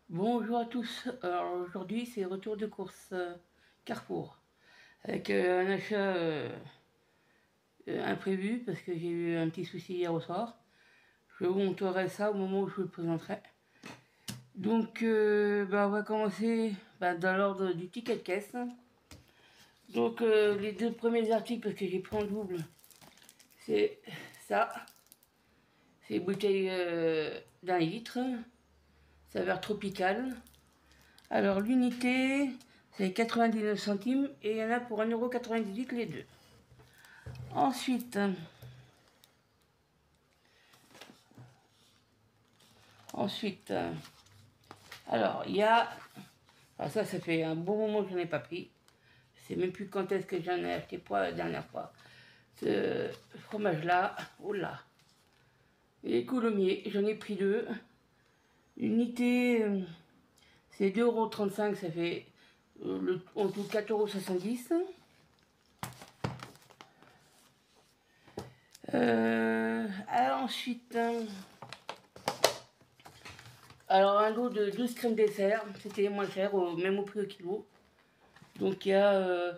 Bonjour à tous. Alors aujourd'hui c'est retour de course Carrefour avec un achat imprévu parce que j'ai eu un petit souci hier au soir. Je vous montrerai ça au moment où je vous le présenterai. Donc on va commencer dans l'ordre du ticket de caisse. Donc les deux premiers articles parce que j'ai pris en double, c'est ça. C'est une bouteille d'un litre, saveur tropicale. Alors l'unité, c'est 99 centimes et il y en a pour 1,98 € les deux. Ensuite, ensuite, alors il y a, alors ça fait un bon moment que je n'en ai pas pris. Je sais même plus quand est-ce que j'en ai acheté pour la dernière fois. Ce fromage-là, oh là, les coulommiers, j'en ai pris deux. L'unité, c'est 2,35 €, ça fait en tout 4,70 €. Ensuite, alors un lot de 12 crèmes dessert, c'était moins cher, même au prix au kilo. Donc il y a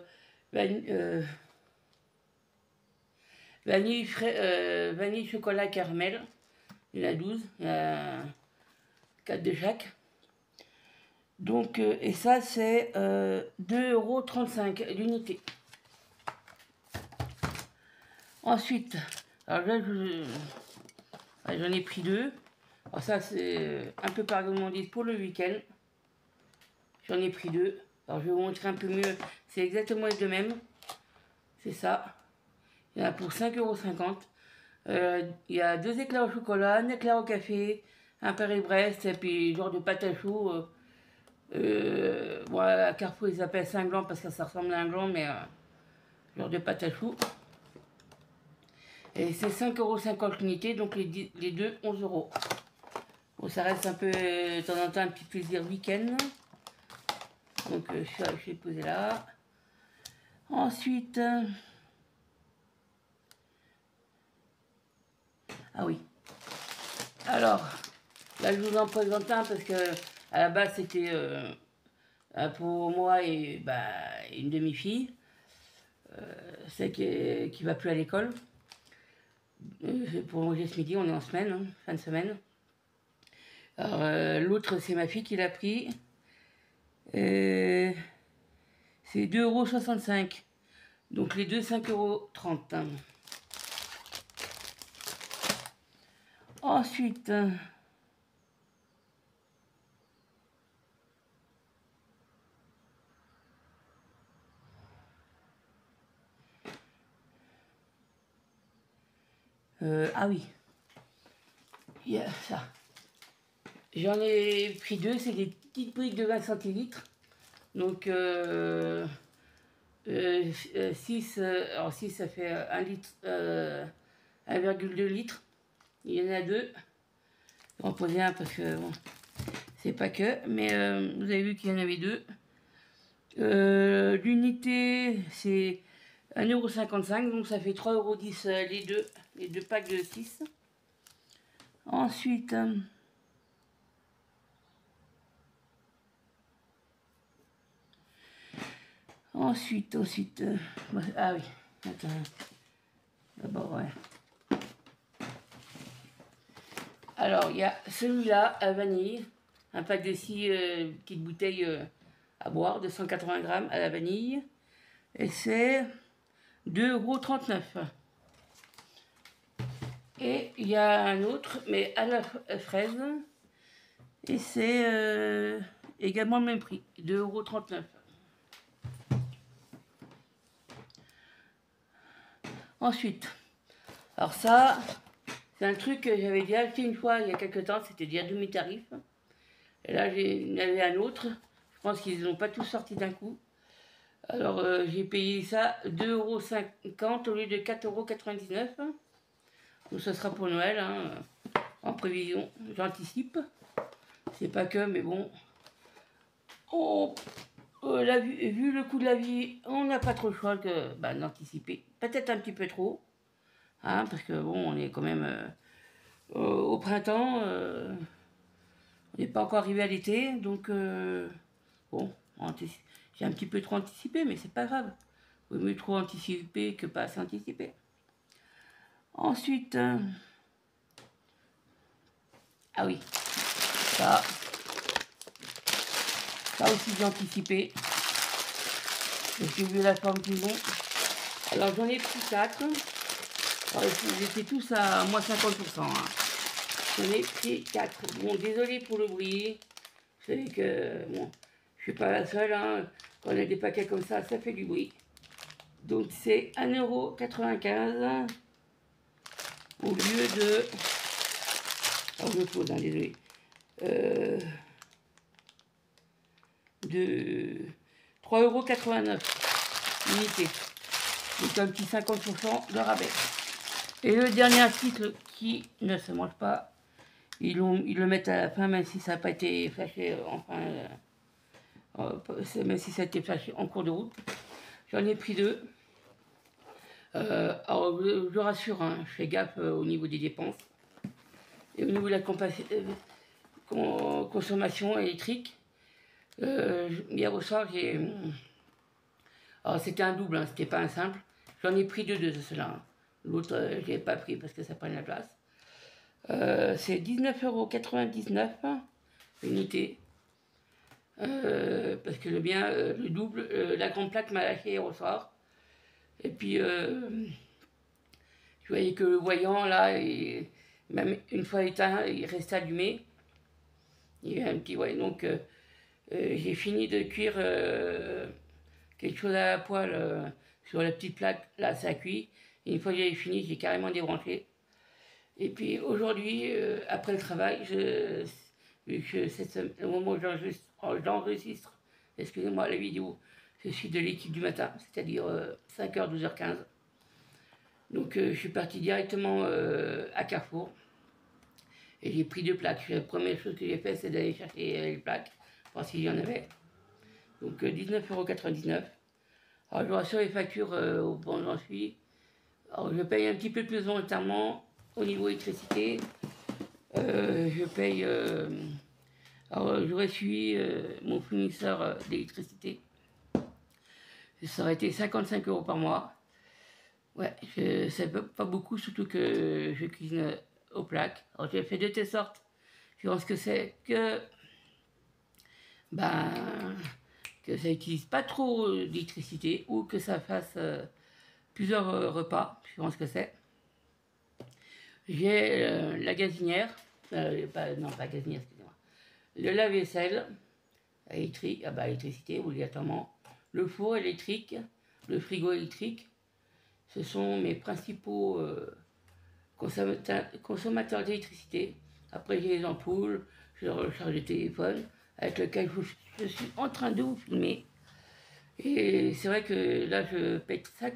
vanille, chocolat, caramel. Il y en a 12, il y a 4 de chaque. Donc, et ça c'est 2,35 € l'unité. Ensuite, alors là j'en ai pris deux. Alors ça c'est un peu par gourmandise pour le week-end. J'en ai pris deux. Alors je vais vous montrer un peu mieux. C'est exactement les deux mêmes. C'est ça. Il y en a pour 5,50 €. Il y a deux éclairs au chocolat, un éclair au café, un Paris-Brest, et puis genre de pâte à choux. Voilà, à Carrefour ils appellent ça un gland parce que ça ressemble à un gland, mais genre de pâte à choux. Et c'est 5,50 € l'unité, donc les deux 11 €. Bon, ça reste un peu de temps en temps un petit plaisir week-end. Donc je vais poser là. Ensuite, ah oui. Alors, là je vous en présente un parce que à la base c'était pour moi et une demi-fille, celle qui va plus à l'école. Pour manger ce midi, on est en semaine, hein, fin de semaine. Alors l'autre c'est ma fille qui l'a pris. C'est 2,65 €. Donc les deux 5,30 €. Ensuite, ah oui, il y a ça. J'en ai pris deux, c'est des petites briques de 20 centilitres. Donc 6, alors 6 ça fait 1 litre, 1,2 litre. Il y en a deux. Je vais en poser un parce que bon, c'est pas que, mais vous avez vu qu'il y en avait deux. L'unité c'est 1,55 €, donc ça fait 3,10 € les deux packs de 6. Ensuite, ah oui, attends, d'abord, ouais. Alors, il y a celui-là à vanille, un pack de 6 petites bouteilles à boire de 180 grammes à la vanille, et c'est 2,39 €. Et il y a un autre, mais à la fraise, et c'est également le même prix, 2,39 €. Ensuite, alors ça, c'est un truc que j'avais déjà acheté une fois il y a quelques temps, c'était déjà demi-tarif. Et là, il y en avait un autre, je pense qu'ils n'ont pas tous sorti d'un coup. Alors j'ai payé ça 2,50 € au lieu de 4,99 €. Donc ça sera pour Noël, hein, en prévision, j'anticipe. C'est pas que, mais bon. Vu le coût de la vie, on n'a pas trop le choix que d'anticiper. Peut-être un petit peu trop, hein, parce que bon, on est quand même au printemps. On n'est pas encore arrivé à l'été, donc bon, j'ai un petit peu trop anticipé, mais c'est pas grave. Il vaut mieux trop anticiper que pas assez anticiper. Ensuite, ah oui, ça aussi j'ai anticipé. J'ai vu la forme qu'ils ont. Alors j'en ai pris 4. Ils étaient tous à moins 50%. Hein. J'en ai pris 4. Bon, désolé pour le bruit. Vous savez que bon, je suis pas la seule. Hein. Quand on a des paquets comme ça fait du bruit. Donc c'est 1,95 € au lieu de... Alors je pose, hein, désolé. De 3,89 € unité. Donc un petit 50% de rabais. Et le dernier article qui ne se mange pas, ils le mettent à la fin, même si ça n'a pas été flashé, même si ça a été flashé en cours de route. J'en ai pris 2. Alors, je rassure, hein, je fais gaffe au niveau des dépenses. Et au niveau de la consommation électrique, hier au soir, alors c'était un double, hein, c'était pas un simple. J'en ai pris 2 de cela. Hein. L'autre, je ne l'ai pas pris parce que ça prend la place. C'est 19,99 € unité. Parce que le double, la grande plaque m'a lâché hier au soir. Et puis, je voyais que le voyant, là, même une fois éteint, il restait allumé. Il y a un petit voyant. Donc, j'ai fini de cuire quelque chose à la poêle sur la petite plaque. Là, ça cuit. Et une fois que j'ai fini, j'ai carrément débranché. Et puis aujourd'hui, après le travail, vu que c'est au moment où j'enregistre, excusez-moi, la vidéo, je suis de l'équipe du matin, c'est-à-dire 5h, 12h15. Donc je suis parti directement à Carrefour et j'ai pris 2 plaques. La première chose que j'ai fait, c'est d'aller chercher les plaques, voir s'il y en avait. Donc 19,99 €. Alors je rassure les factures au point où j'en suis. Alors je paye un petit peu plus volontairement au niveau électricité. Je paye. Alors j'aurais suivi mon fournisseur d'électricité. Ça aurait été 55 € par mois. Ouais, c'est pas beaucoup, surtout que je cuisine aux plaques. Alors j'ai fait de telle sorte, je pense que c'est que ça n'utilise pas trop d'électricité ou que ça fasse plusieurs repas, je pense que c'est. J'ai la gazinière, non pas la gazinière, excusez-moi, le lave-vaisselle électrique, électricité obligatoirement, le four électrique, le frigo électrique. Ce sont mes principaux consommateurs d'électricité. Après j'ai les ampoules, je recharge le téléphone avec lequel je suis en train de vous filmer. Et c'est vrai que là je paye ça,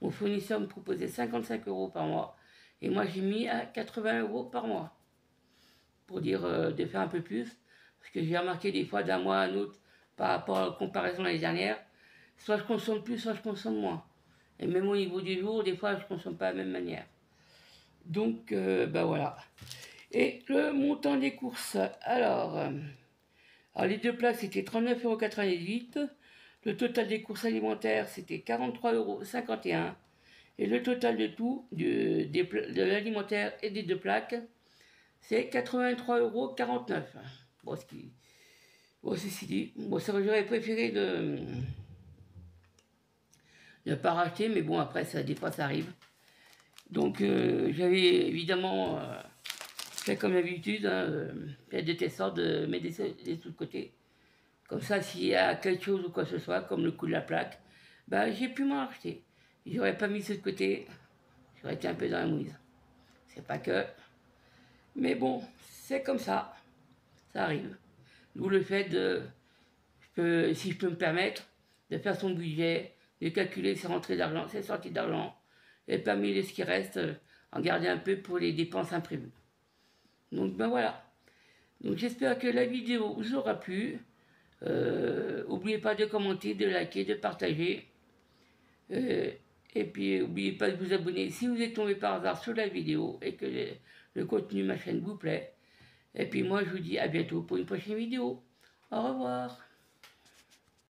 mon fournisseur me proposait 55 € par mois. Et moi j'ai mis à 80 € par mois. Pour dire de faire un peu plus. Parce que j'ai remarqué des fois d'un mois à un autre, par rapport à la comparaison l'année dernière, soit je consomme plus, soit je consomme moins. Et même au niveau du jour, des fois je ne consomme pas de la même manière. Donc voilà. Et le montant des courses. Alors les 2 plaques c'était 39,98 €. Le total des courses alimentaires c'était 43,51 €. Et le total de tout, de l'alimentaire et des 2 plaques, c'est 83,49 €. Bon, ceci dit, j'aurais préféré ne pas racheter, mais bon, après, des fois, ça arrive. Donc, j'avais évidemment fait comme d'habitude, fait de telle sorte de mettre des sous de côté. Comme ça, s'il y a quelque chose ou quoi que ce soit, comme le coup de la plaque, j'ai pu m'en racheter. J'aurais pas mis ça de côté, j'aurais été un peu dans la mouise. C'est pas que... Mais bon, c'est comme ça arrive. D'où le fait si je peux me permettre, de faire son budget, de calculer ses rentrées d'argent, ses sorties d'argent, et parmi ce qui reste, en garder un peu pour les dépenses imprévues. Donc voilà. Donc j'espère que la vidéo vous aura plu. N'oubliez pas de commenter, de liker, de partager. Et puis n'oubliez pas de vous abonner si vous êtes tombé par hasard sur la vidéo et que le contenu de ma chaîne vous plaît. Et puis moi, je vous dis à bientôt pour une prochaine vidéo. Au revoir.